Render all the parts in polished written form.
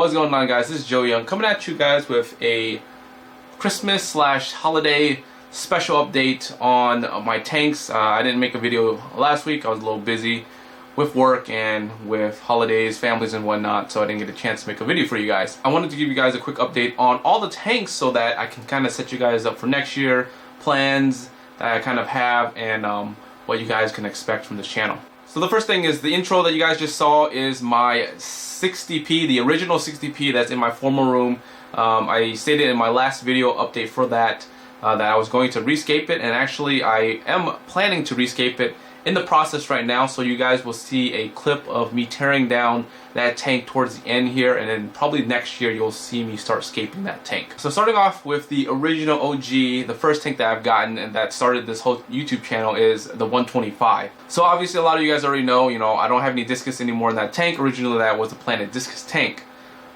What's going on, guys? This is Joe Young coming at you guys with a Christmas / holiday special update on my tanks. I didn't make a video last week. I was a little busy with work and with holidays, families and whatnot, so I didn't get a chance to make a video for you guys. I wanted to give you guys a quick update on all the tanks so that I can kind of set you guys up for next year, plans that I kind of have, and what you guys can expect from this channel. So the first thing is the intro that you guys just saw is my 60p, the original 60p that's in my former room. I stated in my last video update for that that I was going to rescape it, and actually I am planning to rescape it in the process right now, so you guys will see a clip of me tearing down that tank towards the end here, and then probably next year you'll see me start scaping that tank. So starting off with the original OG, the first tank that I've gotten and that started this whole YouTube channel is the 125. So obviously a lot of you guys already know, I don't have any discus anymore in that tank. Originally that was a Planet discus tank.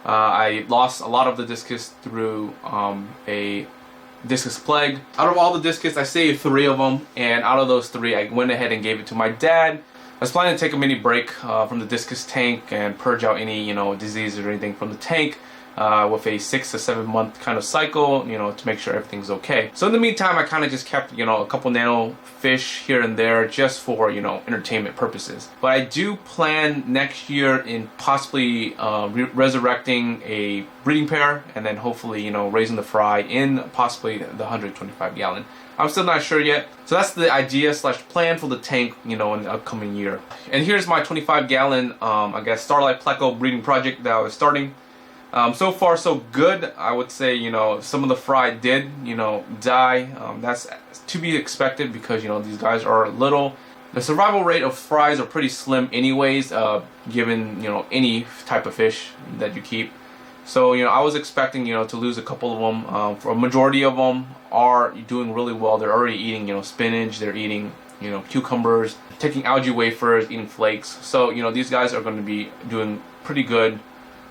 I lost a lot of the discus through a discus plague. Out of all the discus, I saved 3 of them, and out of those 3 I went ahead and gave it to my dad. I was planning to take a mini break from the discus tank and purge out any diseases or anything from the tank with a 6 to 7 month kind of cycle, to make sure everything's okay. So in the meantime, I kind of just kept a couple nano fish here and there just for entertainment purposes. But I do plan next year in possibly resurrecting a breeding pair, and then hopefully raising the fry in possibly the 125 gallon. I'm still not sure yet. So that's the idea / plan for the tank, in the upcoming year. And here's my 25 gallon, I guess, Starlight Pleco breeding project that I was starting. So far so good. I would say, some of the fry did, die. That's to be expected because, these guys are little. The survival rate of fries are pretty slim anyways, given, any type of fish that you keep. So, I was expecting, to lose a couple of them. For a majority of them are doing really well. They're already eating, spinach. They're eating, cucumbers, taking algae wafers, eating flakes. So, these guys are going to be doing pretty good,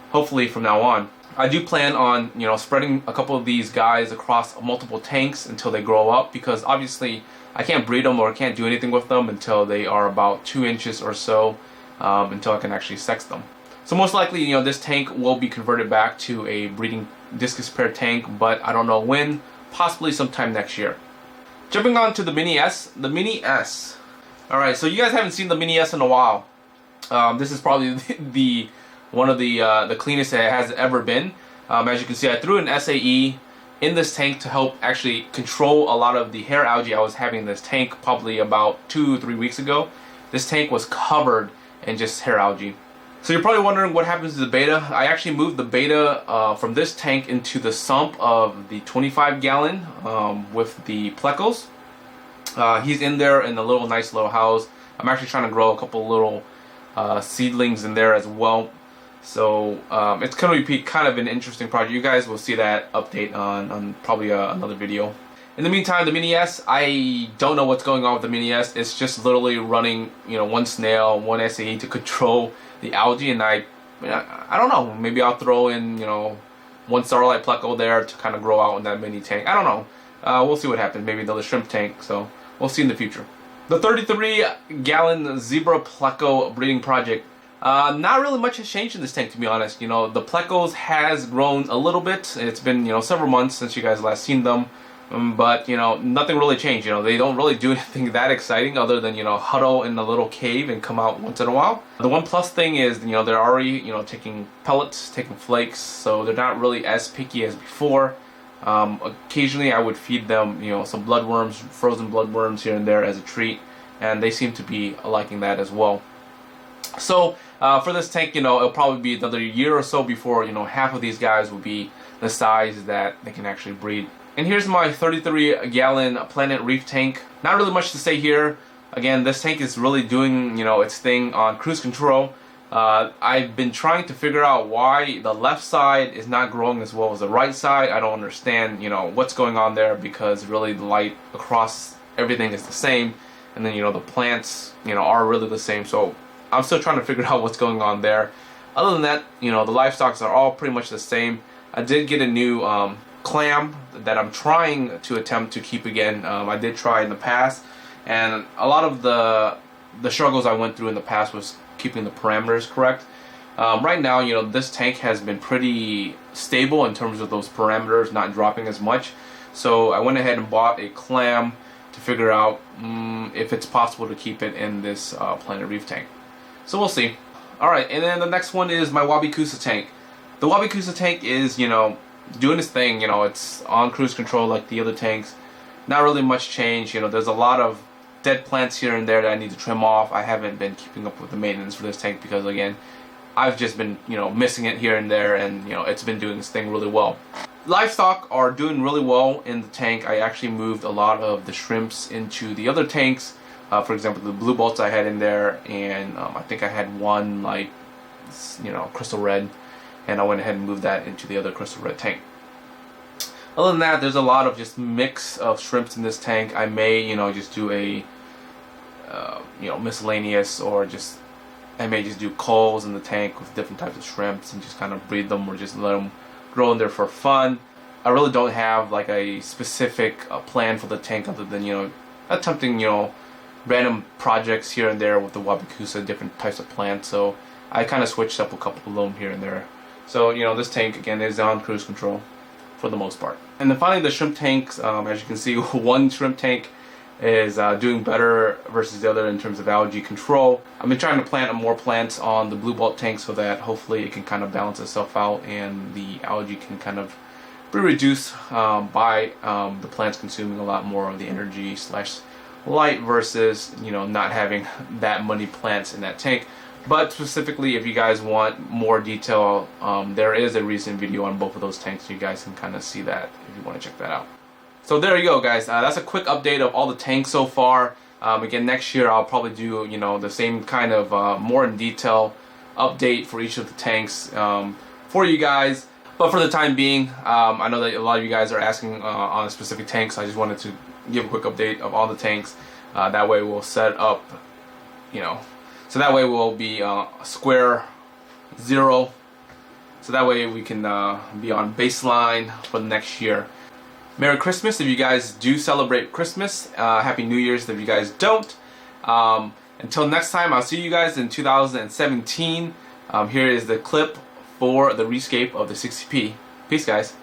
hopefully from now on. I do plan on, spreading a couple of these guys across multiple tanks until they grow up, because obviously I can't breed them or can't do anything with them until they are about 2 inches or so, until I can actually sex them. So most likely, this tank will be converted back to a breeding discus pair tank, but I don't know when, possibly sometime next year. Jumping on to the Mini S. The Mini S. Alright, so you guys haven't seen the Mini S in a while. This is probably one of the cleanest it has ever been. As you can see, I threw an SAE in this tank to help actually control a lot of the hair algae I was having in this tank probably about 2-3 weeks ago. This tank was covered in just hair algae. So you're probably wondering what happens to the beta. I actually moved the beta from this tank into the sump of the 25 gallon with the plecos. He's in there in a nice little house. I'm actually trying to grow a couple little seedlings in there as well. So it's going to be kind of an interesting project. You guys will see that update on probably another video. In the meantime, the Mini S, I don't know what's going on with the Mini S. It's just literally running, one snail, one SAE to control the algae, and I don't know. Maybe I'll throw in, one Starlight Pleco there to kind of grow out in that mini tank. I don't know. We'll see what happens. Maybe another shrimp tank. So we'll see in the future. The 33 gallon Zebra Pleco breeding project. Not really much has changed in this tank, to be honest. The Plecos has grown a little bit. It's been, several months since you guys last seen them. But, nothing really changed. They don't really do anything that exciting other than, huddle in a little cave and come out once in a while. The one plus thing is, they're already, taking pellets, taking flakes, so they're not really as picky as before. Occasionally I would feed them, some bloodworms, frozen bloodworms here and there as a treat, and they seem to be liking that as well. So for this tank, it'll probably be another year or so before, half of these guys will be the size that they can actually breed. And here's my 33 gallon Planet Reef tank. Not really much to say here. Again, this tank is really doing, its thing on cruise control. I've been trying to figure out why the left side is not growing as well as the right side. I don't understand, what's going on there, because really the light across everything is the same. And then, the plants, are really the same. So I'm still trying to figure out what's going on there. Other than that, the livestocks are all pretty much the same. I did get a new clam that I'm trying to attempt to keep again. I did try in the past, and a lot of the struggles I went through in the past was keeping the parameters correct. Right now, you know, this tank has been pretty stable in terms of those parameters not dropping as much. So I went ahead and bought a clam to figure out if it's possible to keep it in this Planet Reef tank. So we'll see. Alright, and then the next one is my Wabikusa tank. The Wabikusa tank is, you know, doing its thing. You know, it's on cruise control like the other tanks. Not really much change. You know, there's a lot of dead plants here and there that I need to trim off. I haven't been keeping up with the maintenance for this tank because, again, I've just been, you know, missing it here and there, and, you know, it's been doing its thing really well. Livestock are doing really well in the tank. I actually moved a lot of the shrimps into the other tanks. For example, the blue bolts I had in there, and I think I had one, like, you know, crystal red, and I went ahead and moved that into the other crystal red tank. Other than that, there's a lot of just mix of shrimps in this tank. I may, you know, just do a, you know, miscellaneous, or just I may just do culls in the tank with different types of shrimps and just kind of breed them, or just let them grow in there for fun. I really don't have like a specific plan for the tank other than, you know, attempting, you know, random projects here and there with the Wabikusa, different types of plants. So I kind of switched up a couple of them here and there. So, you know, this tank again is on cruise control for the most part. And then finally, the shrimp tanks. As you can see, one shrimp tank is doing better versus the other in terms of algae control. I've been trying to plant more plants on the blue bolt tank so that hopefully it can kind of balance itself out and the algae can kind of be reduced by the plants consuming a lot more of the energy slash light versus, you know, not having that many plants in that tank. But specifically, if you guys want more detail, there is a recent video on both of those tanks, so you guys can kind of see that if you want to check that out. So there you go, guys. That's a quick update of all the tanks so far. Again, next year I'll probably do, you know, the same kind of more in detail update for each of the tanks for you guys. But for the time being, I know that a lot of you guys are asking on specific tanks. So I just wanted to give a quick update of all the tanks. That way we'll set up, you know, so that way we'll be square zero. So that way we can be on baseline for the next year. Merry Christmas if you guys do celebrate Christmas. Happy New Year's if you guys don't. Until next time, I'll see you guys in 2017. Here is the clip for the rescape of the 60p. Peace, guys.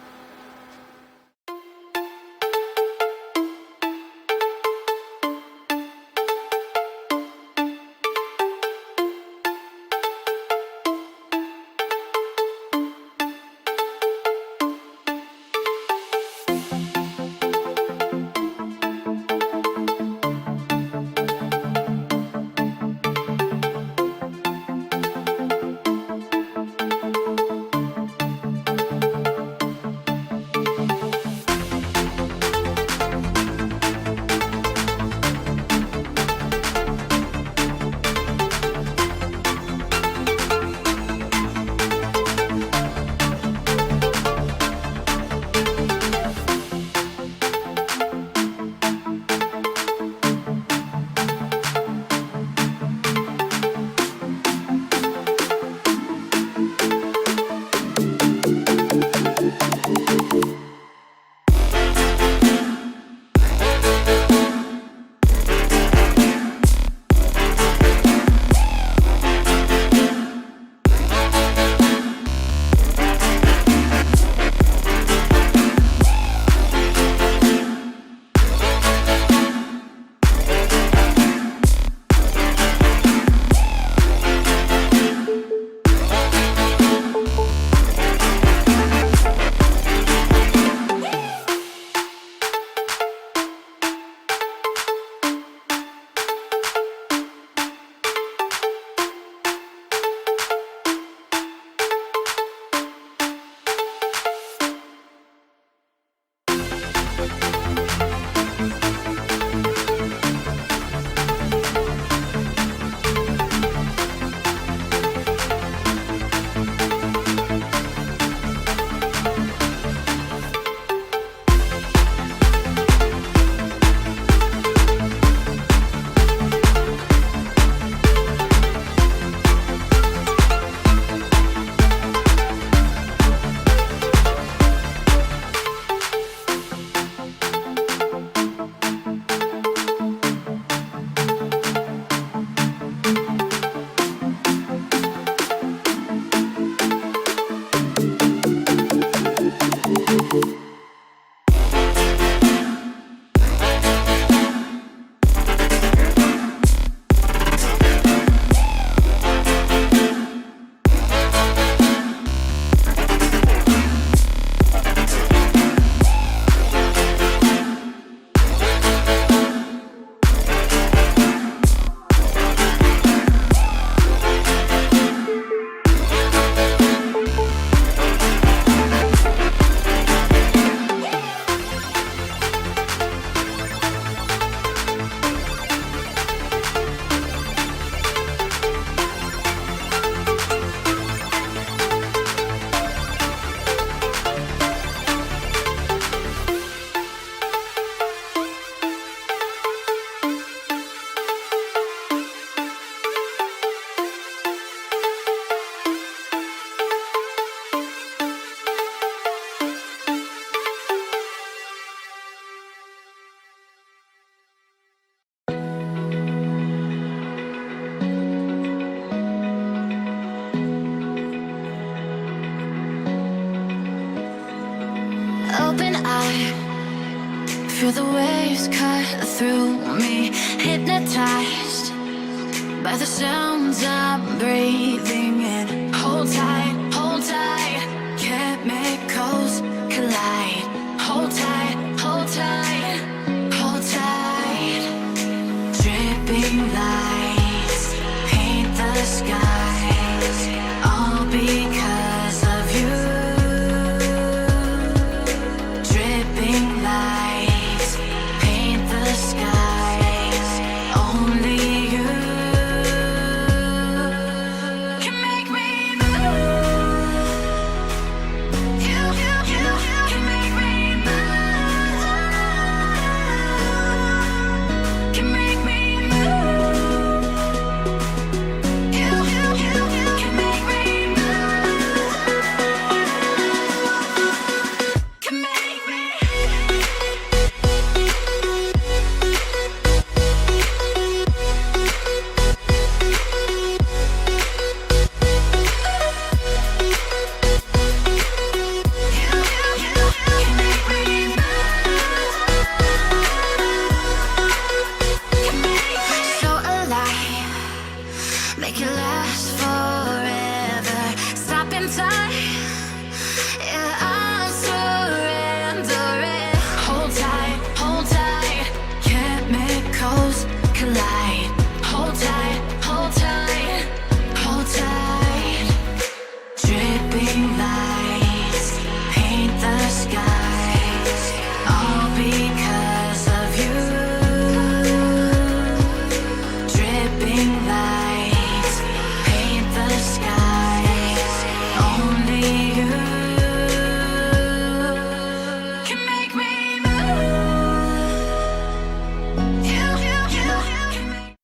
Feel the waves cut through me, hypnotized by the sounds I'm breathing in. Hold tight, chemicals collide. Hold tight, hold tight, hold tight. Dripping lights paint the skies, all because of you. Dripping lights paint the skies, only you can make me move. You can make me move. Can make me move. You can make me move. Can make me. So alive, make it last forever. Stop in time, yeah, I'm surrendering. Hold tight, chemicals collide. Hold tight, hold tight, hold tight. Dripping lights paint the skies, all because of you. Dripping lights paint the skies, only you can make me move. You can make